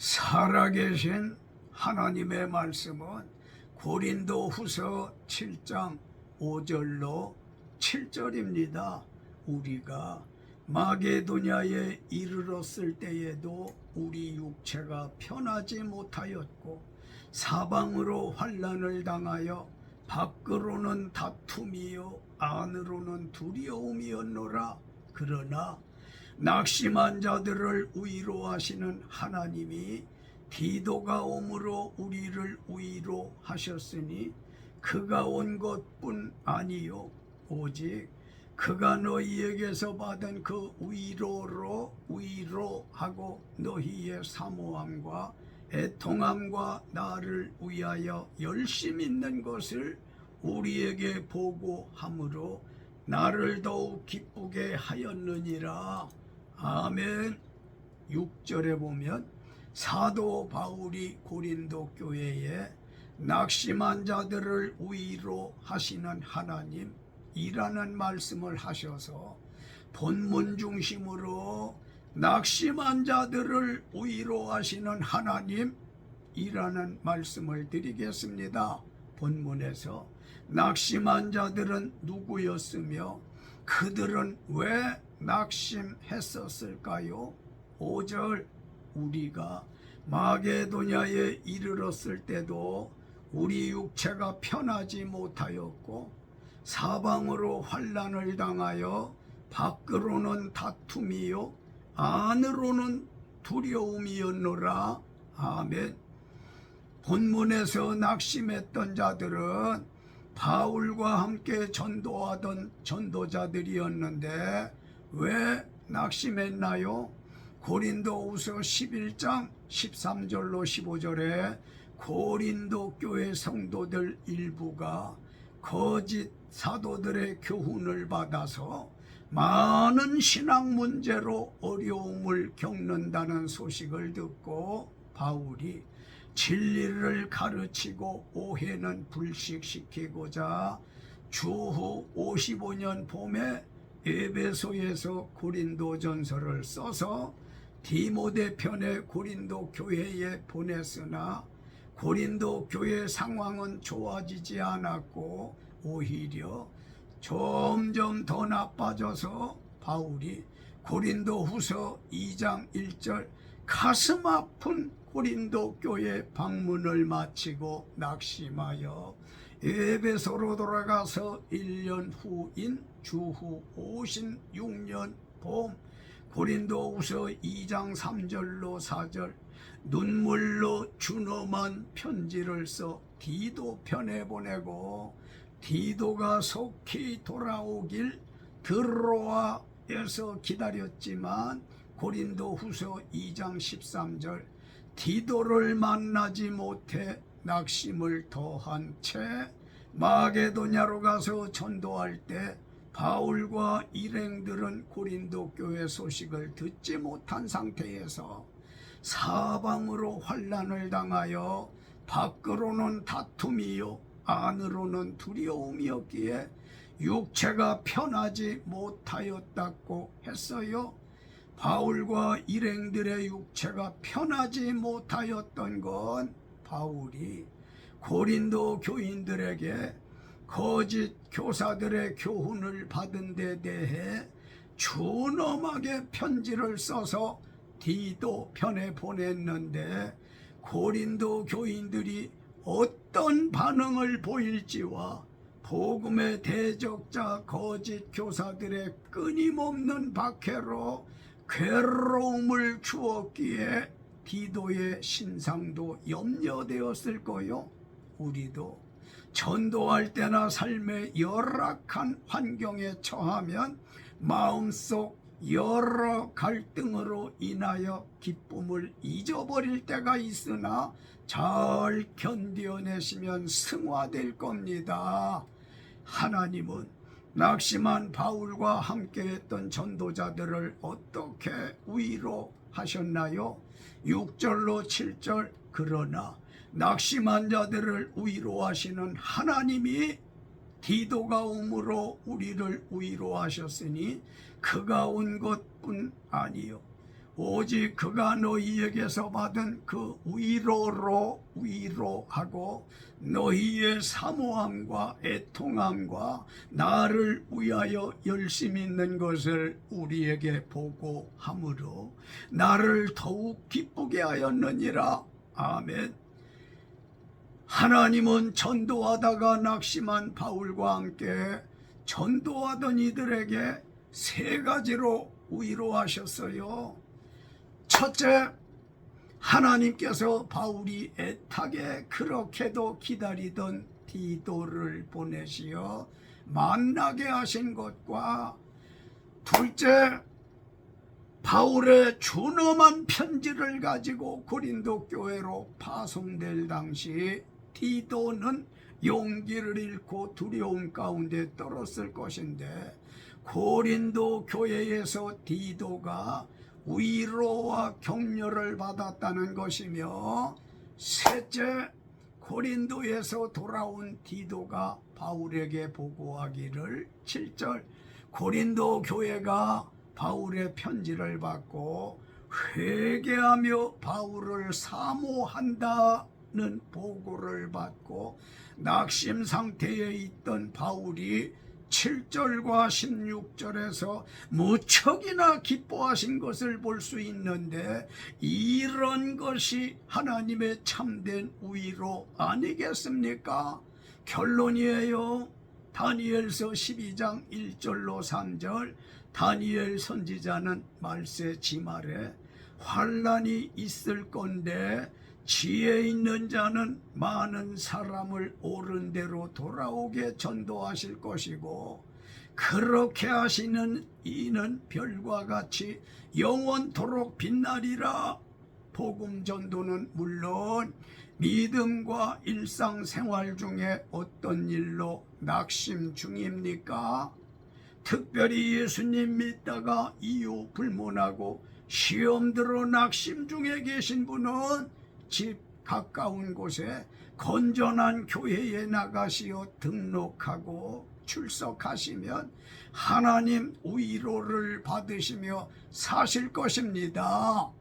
살아계신 하나님의 말씀은 고린도후서 7장 5절로 7절입니다. 우리가 마게도냐에 이르렀을 때에도 우리 육체가 편하지 못하였고 사방으로 환난을 당하여 밖으로는 다툼이요 안으로는 두려움이었노라. 그러나 낙심한 자들을 위로하시는 하나님이 디도가 오므로 우리를 위로하셨으니 그가 온 것뿐 아니요 오직 그가 너희에게서 받은 그 위로로 위로하고 너희의 사모함과 애통함과 나를 위하여 열심 있는 것을 우리에게 보고함으로 나를 더욱 기쁘게 하였느니라. 아멘. 6절에 보면 사도 바울이 고린도 교회에 낙심한 자들을 위로하시는 하나님이라는 말씀을 하셔서 본문 중심으로 낙심한 자들을 위로하시는 하나님이라는 말씀을 드리겠습니다. 본문에서 낙심한 자들은 누구였으며 그들은 왜 낙심했었을까요? 5절 우리가 마게도냐에 이르렀을 때도 우리 육체가 편하지 못하였고 사방으로 환난을 당하여 밖으로는 다툼이요 안으로는 두려움이었노라. 아멘. 본문에서 낙심했던 자들은 바울과 함께 전도하던 전도자들이었는데 왜 낙심했나요? 고린도후서 11장 13절로 15절에 고린도 교회 성도들 일부가 거짓 사도들의 교훈을 받아서 많은 신앙 문제로 어려움을 겪는다는 소식을 듣고 바울이 진리를 가르치고 오해는 불식시키고자 주후 55년 봄에 에베소에서 고린도전서를 써서 디모데 편에 고린도 교회에 보냈으나 고린도 교회 상황은 좋아지지 않았고 오히려 점점 더 나빠져서 바울이 고린도후서 2장 1절 가슴 아픈 고린도 교회 방문을 마치고 낙심하여 에베소로 돌아가서 1년 후인 주후 56년 봄 고린도후서 2장 3절로 4절 눈물로 준엄한 편지를 써 디도 편에 보내고 디도가 속히 돌아오길 드로아에서 기다렸지만 고린도후서 2장 13절 디도를 만나지 못해 낙심을 더한 채 마게도냐로 가서 전도할 때 바울과 일행들은 고린도 교회 소식을 듣지 못한 상태에서 사방으로 환난을 당하여 밖으로는 다툼이요 안으로는 두려움이었기에 육체가 편하지 못하였다고 했어요. 바울과 일행들의 육체가 편하지 못하였던 건 바울이 고린도 교인들에게 거짓 교사들의 교훈을 받은 데 대해 준엄하게 편지를 써서 디도 편에 보냈는데 고린도 교인들이 어떤 반응을 보일지와 복음의 대적자 거짓 교사들의 끊임없는 박해로 괴로움을 주었기에 디도의 신상도 염려되었을 거요. 우리도 전도할 때나 삶의 열악한 환경에 처하면 마음속 여러 갈등으로 인하여 기쁨을 잊어버릴 때가 있으나 잘 견뎌내시면 승화될 겁니다. 하나님은 낙심한 바울과 함께했던 전도자들을 어떻게 위로하셨나요? 6절로 7절 그러나 낙심한 자들을 위로하시는 하나님이 디도가 오므로 우리를 위로하셨으니 그가 온 것뿐 아니요 오직 그가 너희에게서 받은 그 위로로 위로하고 너희의 사모함과 애통함과 나를 위하여 열심히 있는 것을 우리에게 보고함으로 나를 더욱 기쁘게 하였느니라. 아멘. 하나님은 전도하다가 낙심한 바울과 함께 전도하던 이들에게 세 가지로 위로하셨어요. 첫째, 하나님께서 바울이 애타게 그렇게도 기다리던 디도를 보내시어 만나게 하신 것과, 둘째, 바울의 준엄한 편지를 가지고 고린도 교회로 파송될 당시 디도는 용기를 잃고 두려움 가운데 떨었을 것인데 고린도 교회에서 디도가 위로와 격려를 받았다는 것이며, 셋째, 고린도에서 돌아온 디도가 바울에게 보고하기를 7절 고린도 교회가 바울의 편지를 받고 회개하며 바울을 사모한다는 보고를 받고 낙심 상태에 있던 바울이 7절과 16절에서 무척이나 기뻐하신 것을 볼 수 있는데, 이런 것이 하나님의 참된 위로 아니겠습니까? 결론이에요. 다니엘서 12장 1절로 3절, 다니엘 선지자는 말세 지말에 환난이 있을 건데 지혜 있는 자는 많은 사람을 옳은 대로 돌아오게 전도하실 것이고, 그렇게 하시는 이는 별과 같이 영원토록 빛나리라. 복음 전도는 물론 믿음과 일상생활 중에 어떤 일로 낙심 중입니까? 특별히 예수님 믿다가 이유 불문하고 시험 들어 낙심 중에 계신 분은 집 가까운 곳에 건전한 교회에 나가시어 등록하고 출석하시면 하나님 위로를 받으시며 사실 것입니다.